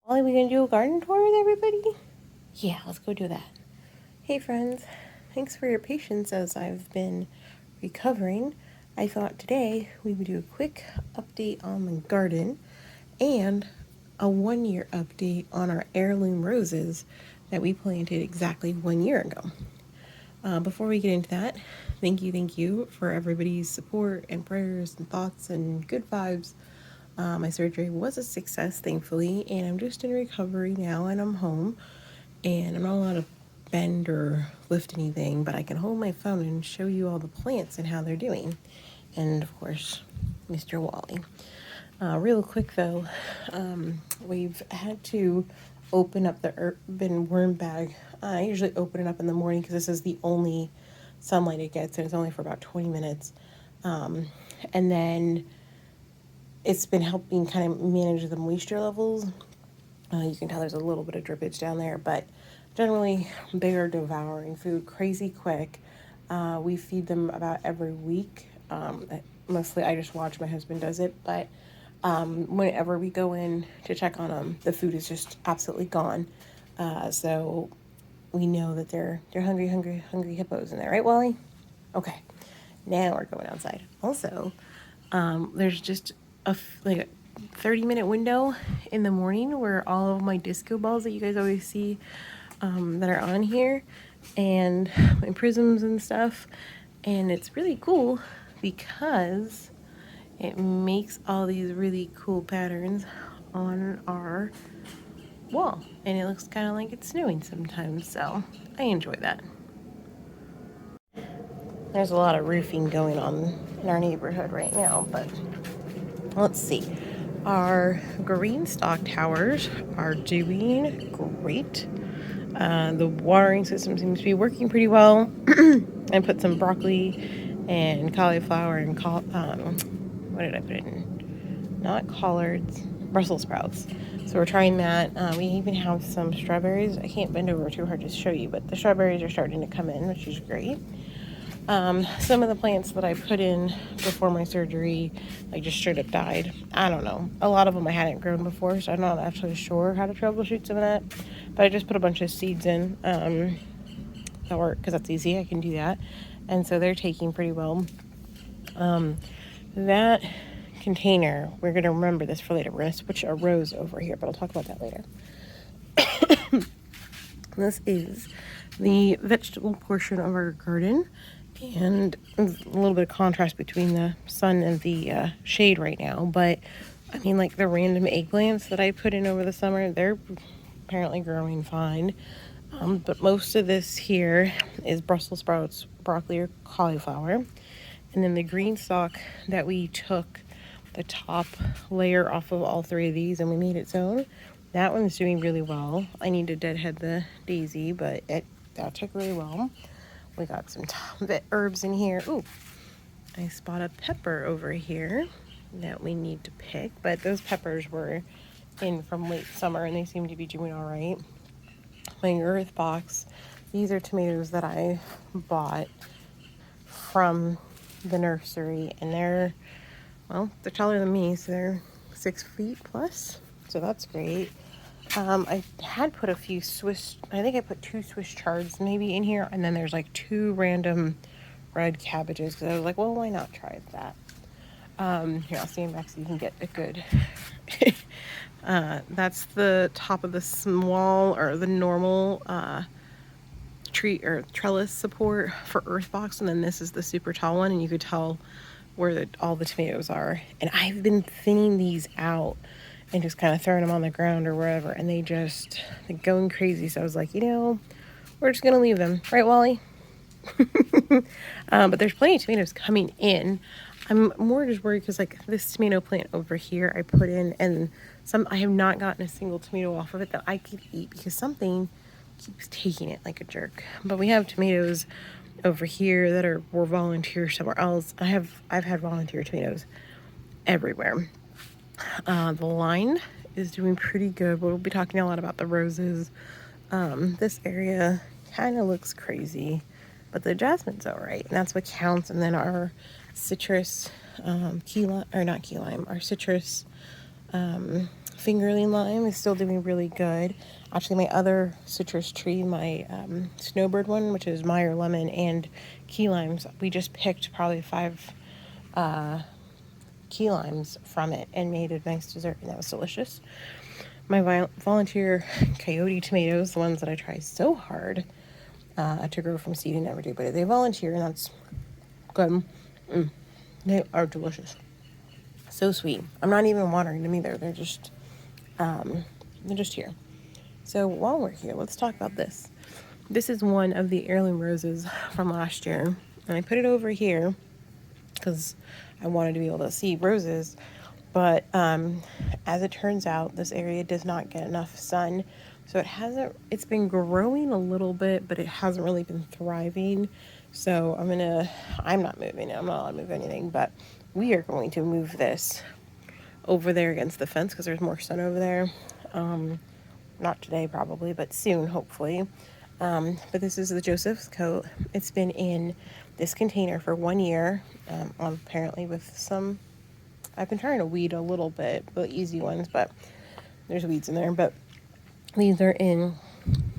Are we gonna do a garden tour with everybody? Yeah, let's go do that. Hey friends, thanks for your patience as I've been recovering. I thought today we would do a quick update on the garden and a 1 year update on our heirloom roses that we planted exactly 1 year ago. Before we get into that, thank you for everybody's support and prayers and thoughts and good vibes. My surgery was a success, thankfully, and I'm just in recovery now, and I'm home, and I'm not allowed to bend or lift anything, but I can hold my phone and show you all the plants and how they're doing, and of course, Mr. Wally. Real quick though, we've had to open up the urban worm bag. I usually open it up in the morning because this is the only sunlight it gets, and it's only for about 20 minutes. And then it's been helping kind of manage the moisture levels. You can tell there's a little bit of drippage down there, but generally they are devouring food crazy quick. We feed them about every week. Mostly I just watch, my husband does it, but whenever we go in to check on them, the food is just absolutely gone. So we know that they're hungry hippos in there, right, Wally? Okay, now we're going outside. Also, there's just like a 30-minute window in the morning where all of my disco balls that you guys always see that are on here, and my prisms and stuff, and it's really cool because it makes all these really cool patterns on our wall, and it looks kind of like it's snowing sometimes, so I enjoy that. There's a lot of roofing going on in our neighborhood right now, but let's see. Our green stock towers are doing great. The watering system seems to be working pretty well. I put some broccoli and cauliflower and what did I put in? Not collards, Brussels sprouts. So we're trying that. We even have some strawberries. I can't bend over too hard to show you, but the strawberries are starting to come in, which is great. Some of the plants that I put in before my surgery, like, just straight up died. I don't know. A lot of them I hadn't grown before, so I'm not actually sure how to troubleshoot some of that. But I just put a bunch of seeds in that work because that's easy. I can do that. And so they're taking pretty well. That container, we're going to remember this for later. We're going to switch a rose over here, but I'll talk about that later. This is the vegetable portion of our garden, and a little bit of contrast between the sun and the shade right now, but I mean, like, the random eggplants that I put in over the summer, they're apparently growing fine. But most of this here is Brussels sprouts, broccoli, or cauliflower. And then the green stalk that we took the top layer off of all three of these and we made its own, that one's doing really well. I need to deadhead the daisy, but that took really well. We got some herbs in here. Ooh, I spot a pepper over here that we need to pick, but those peppers were in from late summer and they seem to be doing all right. My Earthbox, these are tomatoes that I bought from the nursery, and they're taller than me, so they're 6 feet plus, so that's great. I had put a few I think I put 2 Swiss chards maybe in here, and then there's like 2 random red cabbages, so I was like, well, why not try that? Here, I'll stand back so you can get a good that's the top of the small, or the normal tree or trellis support for Earthbox, and then this is the super tall one, and you could tell where all the tomatoes are. And I've been thinning these out and just kind of throwing them on the ground or wherever, and they're going crazy. So I was like, we're just gonna leave them, right, Wally? But there's plenty of tomatoes coming in. I'm more just worried because, like, this tomato plant over here I put in, and I have not gotten a single tomato off of it that I could eat because something keeps taking it like a jerk. But we have tomatoes over here that were volunteer somewhere else. I've had volunteer tomatoes everywhere. The line is doing pretty good. We'll be talking a lot about the roses. This area kind of looks crazy, but the jasmine's all right, and that's what counts. And then our citrus our citrus fingerling lime is still doing really good. Actually, my other citrus tree, my snowbird one, which is Meyer lemon and key limes, we just picked probably 5 key limes from it and made a nice dessert, and that was delicious. My volunteer coyote tomatoes, the ones that I try so hard to grow from seed and never do, but they volunteer, and that's good. They are delicious. So sweet. I'm not even watering them either. They're just here. So while we're here, let's talk about this. This is one of the heirloom roses from last year, and I put it over here because I wanted to be able to see roses. But as it turns out, this area does not get enough sun, so it's been growing a little bit, but it hasn't really been thriving. So I'm not moving it. I'm not allowed to move anything, but we are going to move this over there against the fence because there's more sun over there. Not today probably, but soon, hopefully. But this is the Joseph's coat. It's been in this container for 1 year, apparently with some, I've been trying to weed a little bit, the easy ones, but there's weeds in there. But these are in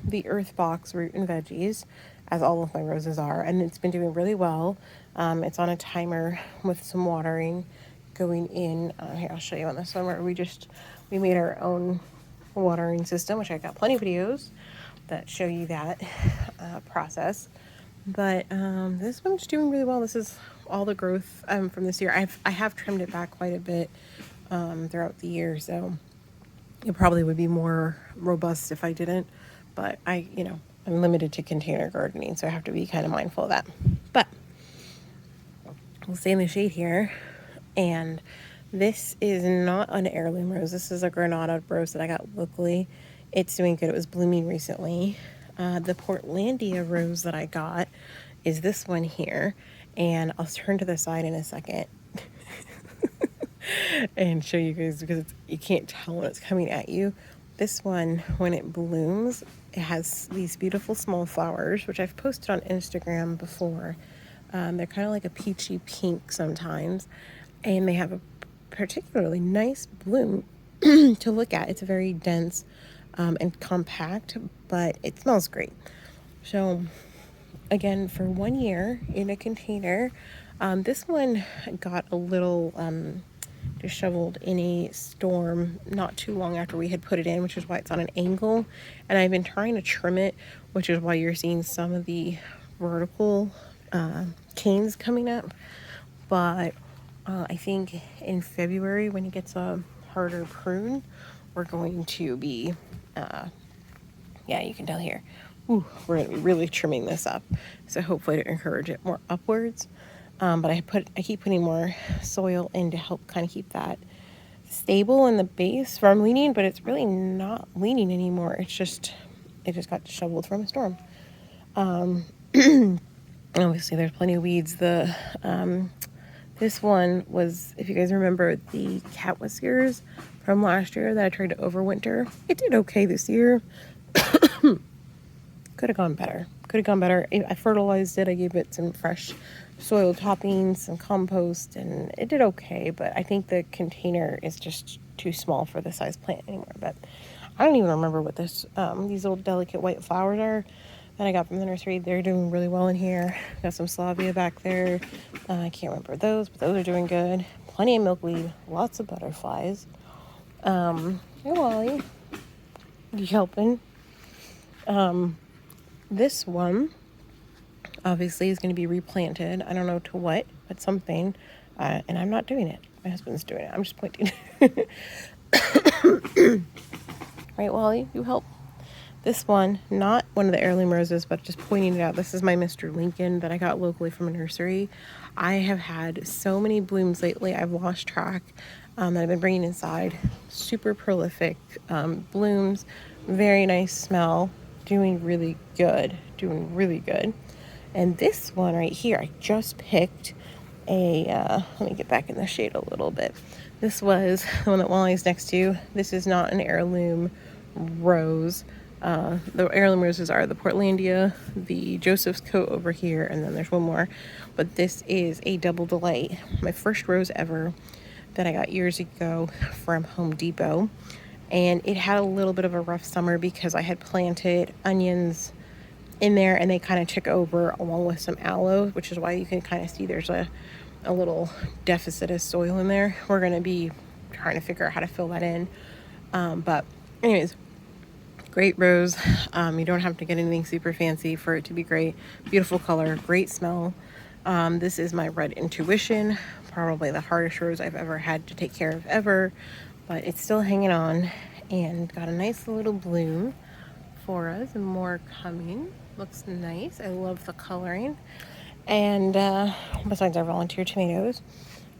the Earthbox Root and Veggies, as all of my roses are, and it's been doing really well. It's on a timer with some watering going in. Here, I'll show you on this one where we made our own watering system, which I got plenty of videos that show you that process. But this one's doing really well. This is all the growth from this year. I have trimmed it back quite a bit throughout the year, so it probably would be more robust if I didn't. But I'm limited to container gardening, so I have to be kind of mindful of that. But we'll stay in the shade here. And this is not an heirloom rose. This is a Granada rose that I got locally. It's doing good. It was blooming recently. The Portlandia rose that I got is this one here. And I'll turn to the side in a second and show you guys, because you can't tell when it's coming at you. This one, when it blooms, it has these beautiful small flowers, which I've posted on Instagram before. They're kind of like a peachy pink sometimes, and they have a particularly nice bloom to look at. It's very dense and compact, but it smells great. So again, for 1 year in a container, this one got a little disheveled in a storm not too long after we had put it in, which is why it's on an angle, and I've been trying to trim it, which is why you're seeing some of the vertical canes coming up. But I think in February, when it gets a harder prune, we're going to be yeah, you can tell here, we're going to be really trimming this up, so hopefully to encourage it more upwards. But I keep putting more soil in to help kind of keep that stable in the base from leaning, but it's really not leaning anymore. It just got disheveled from a storm. Obviously there's plenty of weeds. This one was, if you guys remember, the cat whiskers from last year that I tried to overwinter. It did okay this year. Could have gone better. I fertilized it. I gave it some fresh soil toppings, some compost, and it did okay, but I think the container is just too small for the size plant anymore. But I don't even remember what these little delicate white flowers are that I got from the nursery. They're doing really well in here. Got some salvia back there. I can't remember those, but those are doing good. Plenty of milkweed, lots of butterflies. Hey Wally, you helping? This one obviously is going to be replanted. I don't know to what, but something. And I'm not doing it. My husband's doing it. I'm just pointing. Right, Wally, you help. This one, not one of the heirloom roses, but just pointing it out. This is my Mr. Lincoln that I got locally from a nursery. I have had so many blooms lately, I've lost track, that I've been bringing inside. Super prolific blooms, very nice smell, doing really good. And this one right here, I just picked let me get back in the shade a little bit. This was the one that Wally's next to. This is not an heirloom rose. The heirloom roses are the Portlandia, the Joseph's coat over here, and then there's one more. But this is a double delight. My first rose ever. that I got years ago from Home Depot. And it had a little bit of a rough summer because I had planted onions in there and they kind of took over along with some aloe, which is why you can kind of see there's a little deficit of soil in there. We're going to be trying to figure out how to fill that in. But anyways, great rose. You don't have to get anything super fancy for it to be great. Beautiful color, great smell. This is my Red Intuition, probably the hardest rose I've ever had to take care of ever, but it's still hanging on and got a nice little bloom for us and more coming. Looks nice. I love the coloring. And besides our volunteer tomatoes,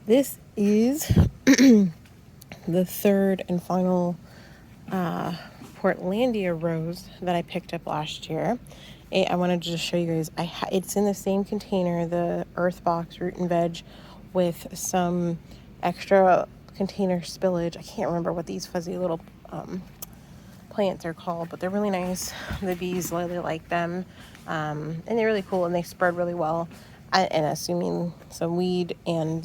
this is the third and final Portlandia rose that I picked up last year. I wanted to just show you guys. It's in the same container, the Earthbox Root and Veg, with some extra container spillage. I can't remember what these fuzzy little plants are called, but they're really nice. The bees really like them, and they're really cool, and they spread really well. And assuming some weeds and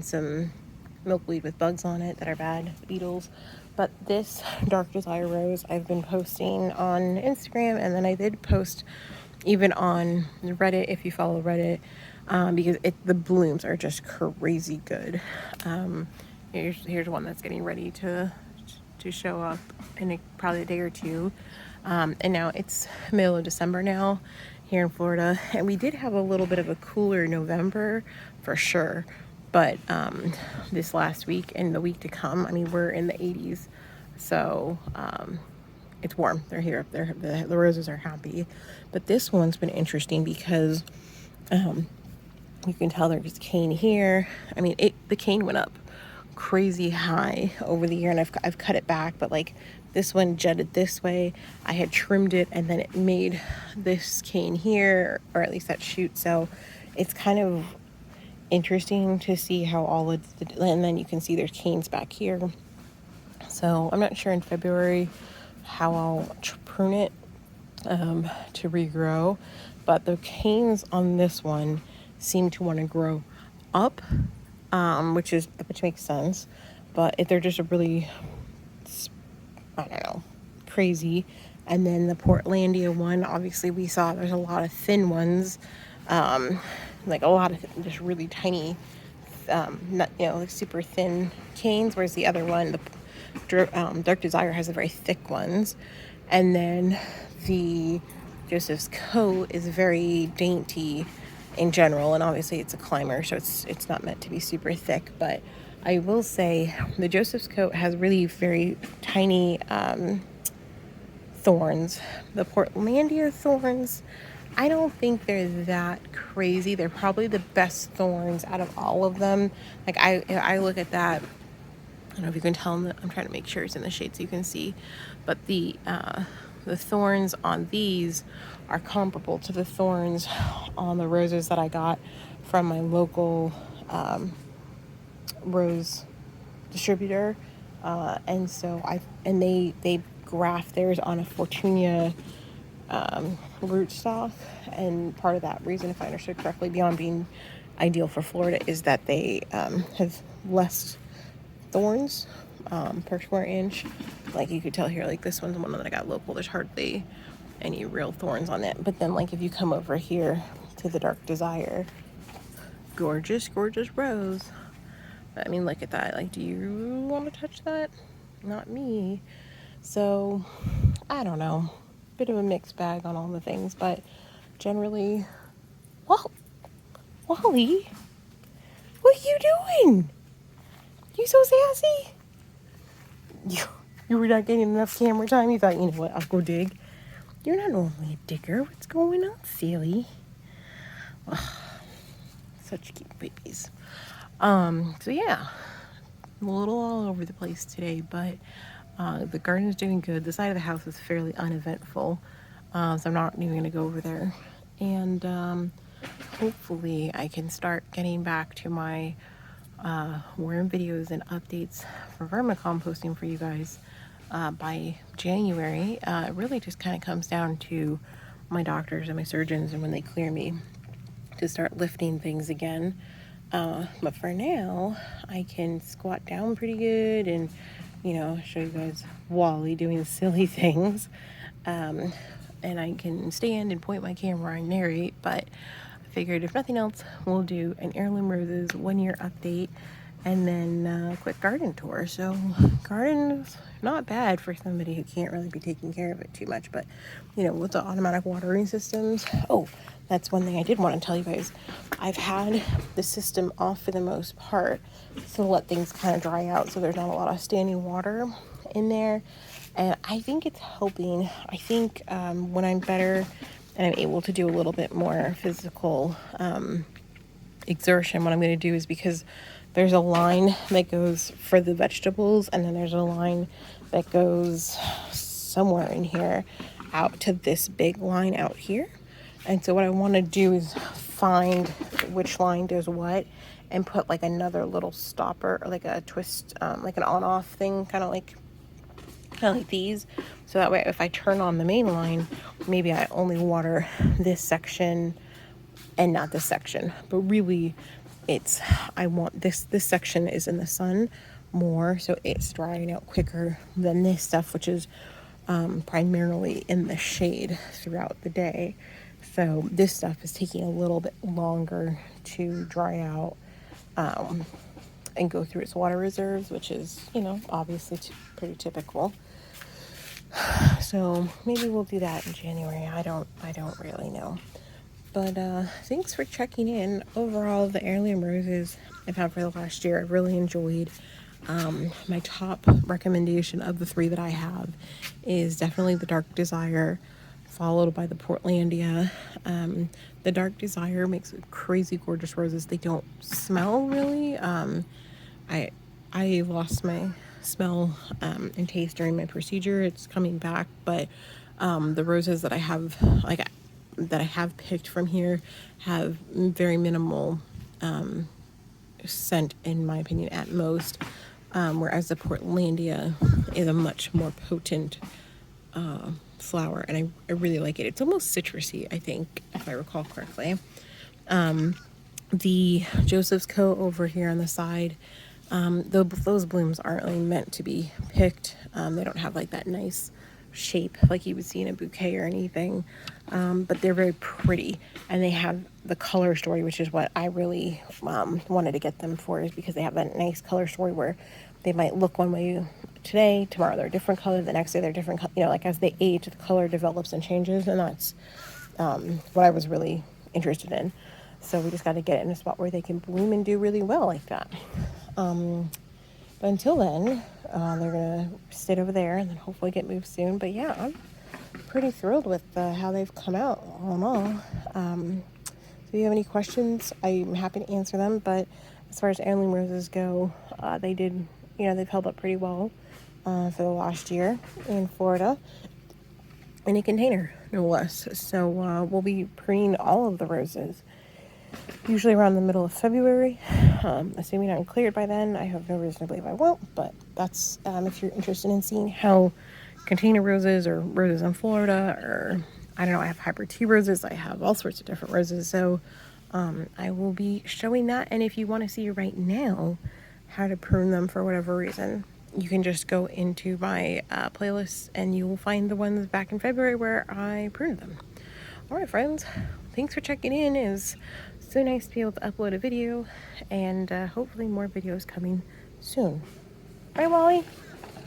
some milkweed with bugs on it that are bad, beetles. But this Dark Desire rose I've been posting on Instagram, and then I did post even on Reddit if you follow Reddit, because the blooms are just crazy good. Here's one that's getting ready to show up in probably a day or two. And now it's middle of December now here in Florida, and we did have a little bit of a cooler November for sure, but this last week and the week to come, I mean, we're in the 80s, so it's warm. They're here. The roses are happy. But this one's been interesting because you can tell there's cane here. I mean, the cane went up crazy high over the year, and I've cut it back, but like this one jutted this way. I had trimmed it, and then it made this cane here, or at least that shoot. So it's kind of interesting to see how all of and then you can see there's canes back here. So I'm not sure in February how I'll prune it to regrow, but the canes on this one seem to want to grow up, which makes sense, but if they're just a really, I don't know, crazy. And then the Portlandia one, obviously we saw there's a lot of thin ones, like a lot of just really tiny, not, like super thin canes, whereas the other one, the Dark Desire, has the very thick ones. And then the Joseph's Coat is very dainty in general, and obviously it's a climber, so it's not meant to be super thick. But I will say the Joseph's Coat has really very tiny thorns. The Portlandia thorns, I don't think they're that crazy. They're probably the best thorns out of all of them. Like I look at that, I don't know if you can tell, I'm trying to make sure it's in the shade so you can see, but the thorns on these are comparable to the thorns on the roses that I got from my local rose distributor, and so they graft theirs on a Fortunia rootstock, and part of that reason, if I understood correctly, beyond being ideal for Florida, is that they have less thorns per square inch. Like you could tell here, like this one's the one that I got local, there's hardly any real thorns on it. But then like if you come over here to the Dark Desire, gorgeous rose. But I mean, look at that. Like, do you want to touch that? Not me. So I don't know, bit of a mixed bag on all the things, but generally, well, Wally, what are you doing? You so sassy? You were not getting enough camera time. You thought, you know what, I'll go dig. You're not normally a digger. What's going on, silly? Oh, such cute babies. So yeah, a little all over the place today, but the garden is doing good. The side of the house is fairly uneventful, so I'm not even going to go over there. And hopefully I can start getting back to my worm videos and updates for vermicomposting for you guys by January. It really just kind of comes down to my doctors and my surgeons, and when they clear me to start lifting things again. But for now, I can squat down pretty good and, show you guys Wally doing silly things. And I can stand and point my camera and narrate, but I figured if nothing else, we'll do an Heirloom Roses 1-year update and then a quick garden tour. So garden's not bad for somebody who can't really be taking care of it too much, but with the automatic watering systems. Oh, that's one thing I did want to tell you guys. I've had the system off for the most part to let things kind of dry out so there's not a lot of standing water in there, and I think it's helping. I think when I'm better and I'm able to do a little bit more physical exertion, what I'm going to do is, because there's a line that goes for the vegetables and then there's a line that goes somewhere in here out to this big line out here. And so what I want to do is find which line does what and put like another little stopper or like a twist, like an on-off thing, kind of like these. So that way if I turn on the main line, maybe I only water this section and not this section. But really I want this section is in the sun more, so it's drying out quicker than this stuff, which is primarily in the shade throughout the day. So this stuff is taking a little bit longer to dry out and go through its water reserves, which is, obviously pretty typical. So maybe we'll do that in January. I don't really know. But thanks for checking in. Overall, the Heirloom Roses I've had for the last year, I've really enjoyed. My top recommendation of the 3 that I have is definitely the Dark Desire, followed by the Portlandia. The Dark Desire makes crazy gorgeous roses. They don't smell really. I lost my smell and taste during my procedure. It's coming back, but the roses that I have, that I have picked from here, have very minimal scent, in my opinion, at most. Whereas the Portlandia is a much more potent flower, and I really like it. It's almost citrusy, I think, if I recall correctly. The Joseph's Coat over here on the side, those blooms aren't really meant to be picked. They don't have like that nice shape like you would see in a bouquet or anything, but they're very pretty, and they have the color story, which is what I really wanted to get them for, is because they have that nice color story where they might look one way today, tomorrow they're a different color, the next day they're different color. Like as they age, the color develops and changes, and that's what I was really interested in. So we just got to get it in a spot where they can bloom and do really well like that. But until then, they're going to sit over there and then hopefully get moved soon. But yeah, I'm pretty thrilled with how they've come out all in all. If you have any questions, I'm happy to answer them. But as far as Heirloom Roses go, they've held up pretty well for the last year in Florida in a container, no less. So we'll be preening all of the roses usually around the middle of February. Assuming I'm cleared by then. I have no reason to believe I won't, but that's if you're interested in seeing how container roses or roses in Florida, or I don't know, I have hybrid tea roses, I have all sorts of different roses, so I will be showing that. And if you want to see right now how to prune them for whatever reason, you can just go into my playlist and you will find the ones back in February where I pruned them. Alright friends, thanks for checking in. It was so nice to be able to upload a video, and hopefully more videos coming soon. Bye Wally!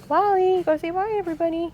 Wally, go say bye everybody!